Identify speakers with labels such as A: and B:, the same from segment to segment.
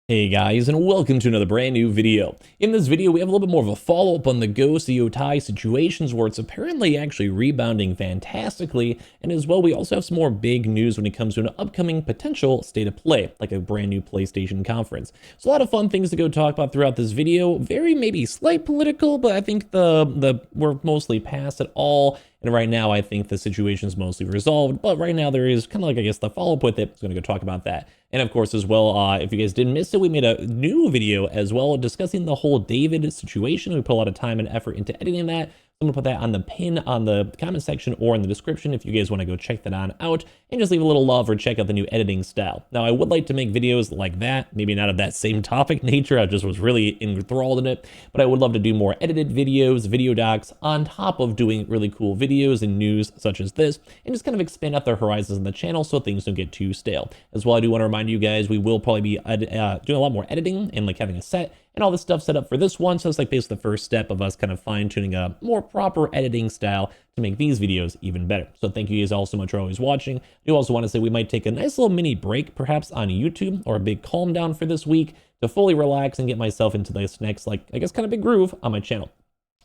A: Hey guys, and welcome to another brand new video. In this video, we have a little bit more of a follow-up on the Ghost of Yotei situations where it's apparently actually rebounding fantastically, and as well, we also have some more big news when it comes to an upcoming potential state of play, like a brand new PlayStation conference. So a lot of fun things to go talk about throughout this video. Very maybe slight political, but I think we're mostly past it all. And right now, I think the situation is mostly resolved. But right now, there is kind of like, I guess, the follow-up with it. So I'm going to go talk about that. And of course, as well, if you guys didn't miss it, we made a new video as well discussing the whole David situation. We put a lot of time and effort into editing that. I'm going to put that on the pin on the comment section or in the description if you guys want to go check that on out and just leave a little love or check out the new editing style. Now, I would like to make videos like that, maybe not of that same topic nature. I just was really enthralled in it, but I would love to do more edited videos, video docs on top of doing really cool videos and news such as this, and just kind of expand out the horizons on the channel so things don't get too stale. As well, I do want to remind you guys, we will probably be doing a lot more editing and like having a set and all this stuff set up for this one. So it's like basically the first step of us kind of fine tuning a more proper editing style to make these videos even better. So thank you guys all so much for always watching. I do also want to say we might take a nice little mini break perhaps on YouTube or a big calm down for this week to fully relax and get myself into this next, like, I guess kind of big groove on my channel.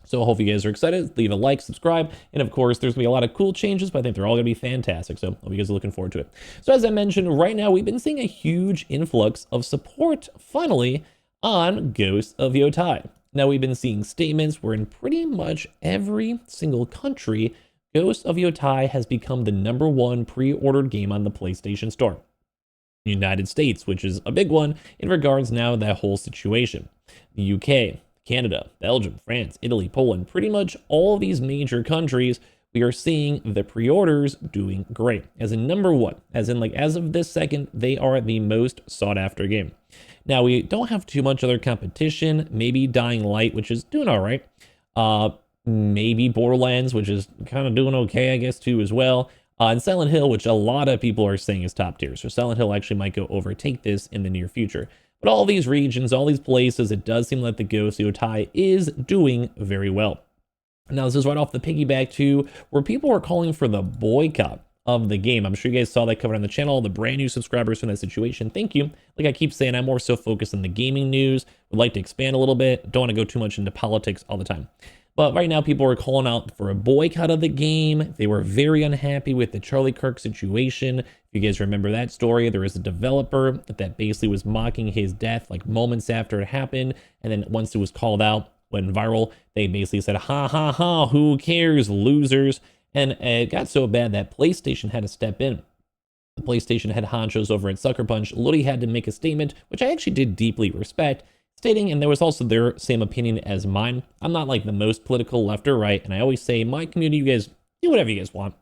A: So I hope you guys are excited. Leave a like, subscribe, and of course, there's gonna be a lot of cool changes, but I think they're all gonna be fantastic. So I hope you guys are looking forward to it. So as I mentioned, right now, we've been seeing a huge influx of support, finally, on Ghost of Yotei. Now, we've been seeing statements where in pretty much every single country, Ghost of Yotei has become the #1 pre-ordered game on the PlayStation Store. United States, which is a big one in regards now to that whole situation. The UK, Canada, Belgium, France, Italy, Poland, pretty much all of these major countries, we are seeing the pre-orders doing great. As in #1, as in like as of this second, they are the most sought after game. Now, we don't have too much other competition. Maybe Dying Light, which is doing all right. Maybe Borderlands, which is kind of doing okay, I guess, too, as well. And Silent Hill, which a lot of people are saying is top tier. So Silent Hill actually might go overtake this in the near future. But all these regions, all these places, it does seem like the Ghost of Yotei is doing very well. Now, this is right off the piggyback, too, where people are calling for the boycott of the game. I'm sure you guys saw that covered on the channel, the brand new subscribers from that situation. Thank you. Like I keep saying, I'm more so focused on the gaming news. Would like to expand a little bit. Don't want to go too much into politics all the time. But right now, people are calling out for a boycott of the game. They were very unhappy with the Charlie Kirk situation. If you guys remember that story, there was a developer that basically was mocking his death like moments after it happened. And then once it was called out, went viral, they basically said, ha ha ha, who cares, losers. And it got so bad that PlayStation had to step in. The PlayStation head honchos over at Sucker Punch literally had to make a statement, which I actually did deeply respect, stating, and there was also their same opinion as mine. I'm not like the most political left or right, and I always say, my community, you guys do whatever you guys want.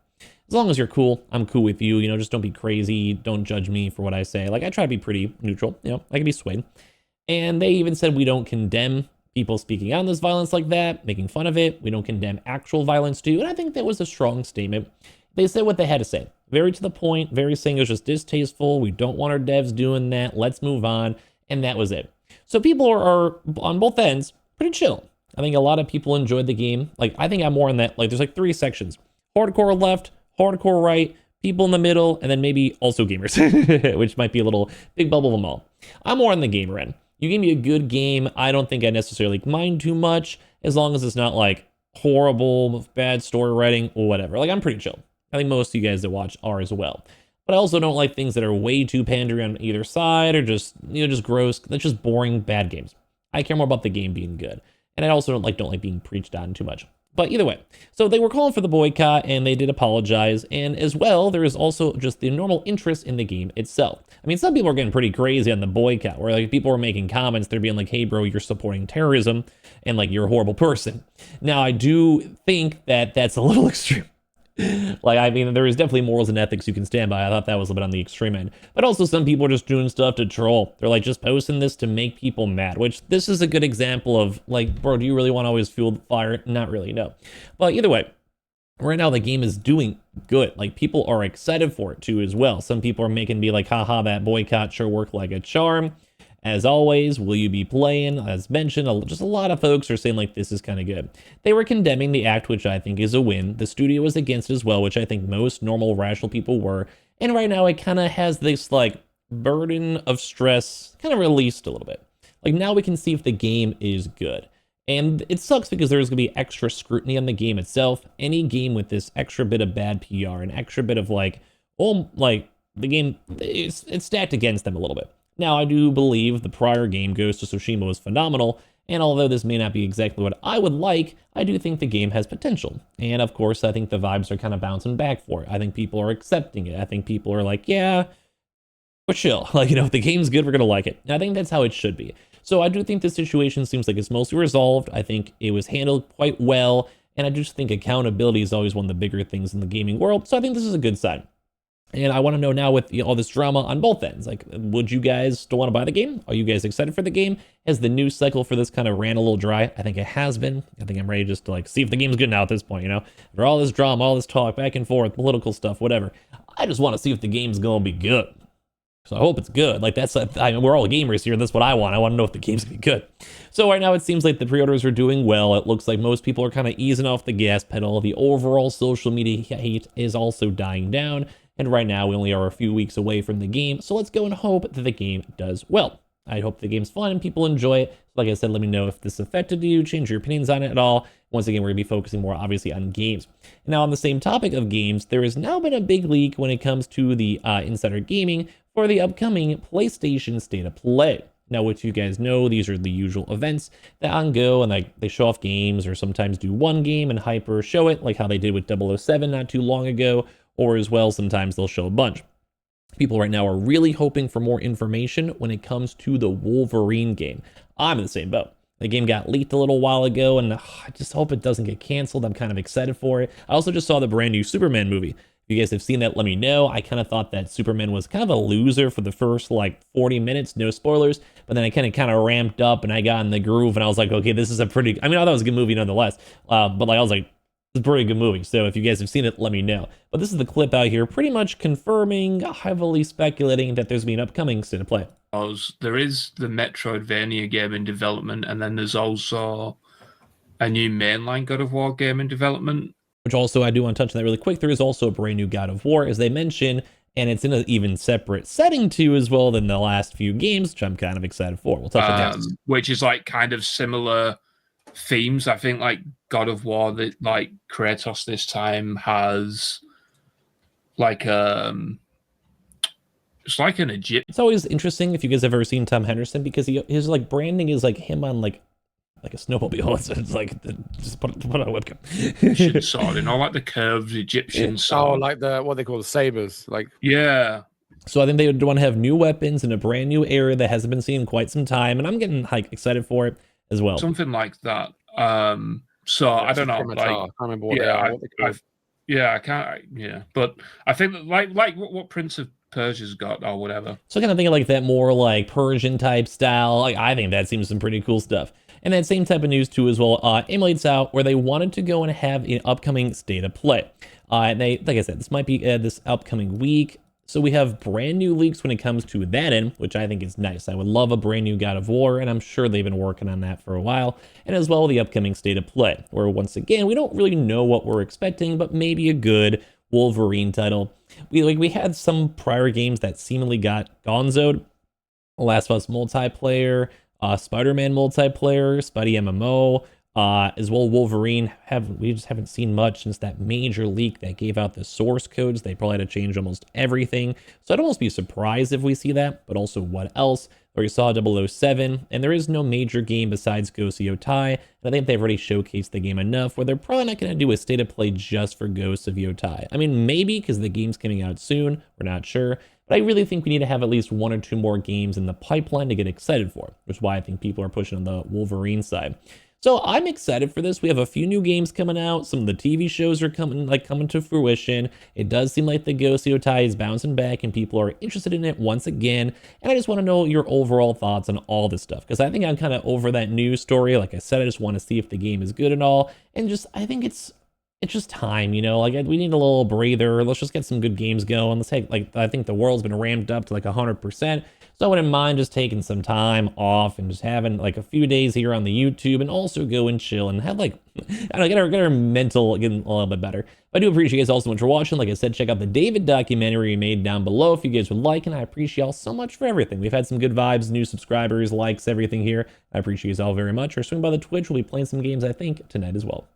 A: As long as you're cool, I'm cool with you. You know, just don't be crazy. Don't judge me for what I say. Like, I try to be pretty neutral. You know, I can be swayed. And they even said we don't condemn people speaking on this violence like that, making fun of it. We don't condemn actual violence too. And I think that was a strong statement. They said what they had to say. Very to the point, very saying it was just distasteful. We don't want our devs doing that. Let's move on. And that was it. So people are on both ends pretty chill. I think a lot of people enjoyed the game. Like, I think I'm more in that, like, there's like 3 sections. Hardcore left, hardcore right, people in the middle, and then maybe also gamers, which might be a little big bubble of them all. I'm more on the gamer end. You give me a good game, I don't think I necessarily mind too much, as long as it's not like horrible, bad story writing, or whatever. Like, I'm pretty chill. I think most of you guys that watch are as well. But I also don't like things that are way too pandering on either side, or just, you know, just gross. That's just boring, bad games. I care more about the game being good. And I also don't like being preached on too much. But either way, so they were calling for the boycott, and they did apologize. And as well, there is also just the normal interest in the game itself. I mean, some people are getting pretty crazy on the boycott, where like people were making comments, they're being like, hey bro, you're supporting terrorism, and like you're a horrible person. Now, I do think that that's a little extreme. Like, I mean, there is definitely morals and ethics you can stand by. I thought that was a bit on the extreme end. But also, some people are just doing stuff to troll. They're like just posting this to make people mad, which this is a good example of, like, bro, do you really want to always fuel the fire? Not really, no. But either way, right now the game is doing good. Like, people are excited for it too as well. Some people are making me like, haha, that boycott sure worked like a charm. As always, will you be playing? As mentioned, just a lot of folks are saying like this is kind of good. They were condemning the act, which I think is a win. The studio was against it as well, which I think most normal, rational people were. And right now it kind of has this like burden of stress kind of released a little bit. Like now we can see if the game is good. And it sucks because there's going to be extra scrutiny on the game itself. Any game with this extra bit of bad PR, an extra bit of like, oh, like the game, it's stacked against them a little bit. Now, I do believe the prior game, Ghost of Tsushima, was phenomenal. And although this may not be exactly what I would like, I do think the game has potential. And of course, I think the vibes are kind of bouncing back for it. I think people are accepting it. I think people are like, yeah, we're chill. Like, you know, if the game's good, we're going to like it. And I think that's how it should be. So I do think this situation seems like it's mostly resolved. I think it was handled quite well. And I just think accountability is always one of the bigger things in the gaming world. So I think this is a good sign. And I want to know now with all this drama on both ends, like, would you guys still want to buy the game? Are you guys excited for the game? Has the news cycle for this kind of ran a little dry? I think it has been. I think I'm ready just to like see if the game's good now at this point, you know? After all this drama, all this talk, back and forth, political stuff, whatever. I just want to see if the game's going to be good. So I hope it's good. Like I mean, we're all gamers here. That's what I want. I want to know if the game's gonna be good. So right now it seems like the pre-orders are doing well. It looks like most people are kind of easing off the gas pedal. The overall social media hate is also dying down. And right now we only are a few weeks away from the game. So let's go and hope that the game does well. I hope the game's fun and people enjoy it. Like I said, let me know if this affected you, change your opinions on it at all. Once again, we're gonna be focusing more obviously on games. Now on the same topic of games, there has now been a big leak when it comes to the Insider Gaming for the upcoming PlayStation State of Play. Now, what you guys know, these are the usual events that on go and like they show off games or sometimes do one game and hyper show it, like how they did with 007 not too long ago, or as well, sometimes they'll show a bunch. People right now are really hoping for more information when it comes to the Wolverine game. I'm in the same boat. The game got leaked a little while ago, and I just hope it doesn't get canceled. I'm kind of excited for it. I also just saw the brand new Superman movie. If you guys have seen that, let me know. I kind of thought that Superman was kind of a loser for the first like 40 minutes, no spoilers, but then I kind of ramped up and I got in the groove and I was like, okay, this is a pretty, I mean, I thought it was a good movie nonetheless, but like I was like, it's a pretty good movie. So if you guys have seen it, let me know. But this is the clip out here pretty much confirming, heavily speculating that there's been an upcoming State of Play.
B: There is the Metroidvania game in development, and then there's also a new mainline God of War game in development.
A: Which also, I do want to touch on that really quick. There is also a brand new God of War, as they mentioned, and it's in an even separate setting too as well than the last few games, which I'm kind of excited for. We'll touch on that.
B: Which is like kind of similar themes. I think like God of War, that like Kratos this time has like it's like an Egypt.
A: It's always interesting if you guys have ever seen Tom Henderson, because his like branding is like him on like a snowmobile. It's like just put on a webcam.
B: Egyptian sword, and all like the curved Egyptian sword.
C: Oh, like what they call the sabers, like
B: yeah.
A: So I think they would want to have new weapons in a brand new era that hasn't been seen in quite some time, and I'm getting like excited for it as well.
B: Something like that. So yeah, I don't know. Like, I can't
C: remember what they are.
B: I can't. Yeah, but I think that like what Prince of Persia's got or whatever.
A: So kind of thinking like that more like Persian type style. Like I think that seems some pretty cool stuff. And that same type of news too as well. Emulate's out where they wanted to go and have an upcoming State of Play. And they, like I said, this might be this upcoming week. So we have brand new leaks when it comes to that end, which I think is nice. I would love a brand new God of War, and I'm sure they've been working on that for a while. And as well the upcoming State of Play, where once again, we don't really know what we're expecting, but maybe a good Wolverine title. We had some prior games that seemingly got gonzoed. Last of Us multiplayer, Spider-Man multiplayer, Spidey MMO, as well Wolverine. We just haven't seen much since that major leak that gave out the source codes. They probably had to change almost everything. So I'd almost be surprised if we see that, but also what else? We saw 007, and there is no major game besides Ghost of Yotei, and I think they've already showcased the game enough where they're probably not going to do a State of Play just for Ghost of Yotei. I mean, maybe because the game's coming out soon, we're not sure, but I really think we need to have at least one or two more games in the pipeline to get excited for, which is why I think people are pushing on the Wolverine side. So I'm excited for this. We have a few new games coming out. Some of the TV shows are coming to fruition. It does seem like the Ghost of Yotei is bouncing back and people are interested in it once again. And I just want to know your overall thoughts on all this stuff, because I think I'm kind of over that news story. Like I said, I just want to see if the game is good and all. And just, I think it's it's just time, you know, like we need a little breather. Let's just get some good games going. Let's take, like, I think the world's been ramped up to like 100%. So I wouldn't mind just taking some time off and just having like a few days here on the YouTube, and also go and chill and have like, I don't know, get our mental getting a little bit better. I do appreciate you guys all so much for watching. Like I said, check out the David documentary we made down below if you guys would like, and I appreciate y'all so much for everything. We've had some good vibes, new subscribers, likes, everything here. I appreciate you all very much. Or swing by the Twitch. We'll be playing some games, I think, tonight as well.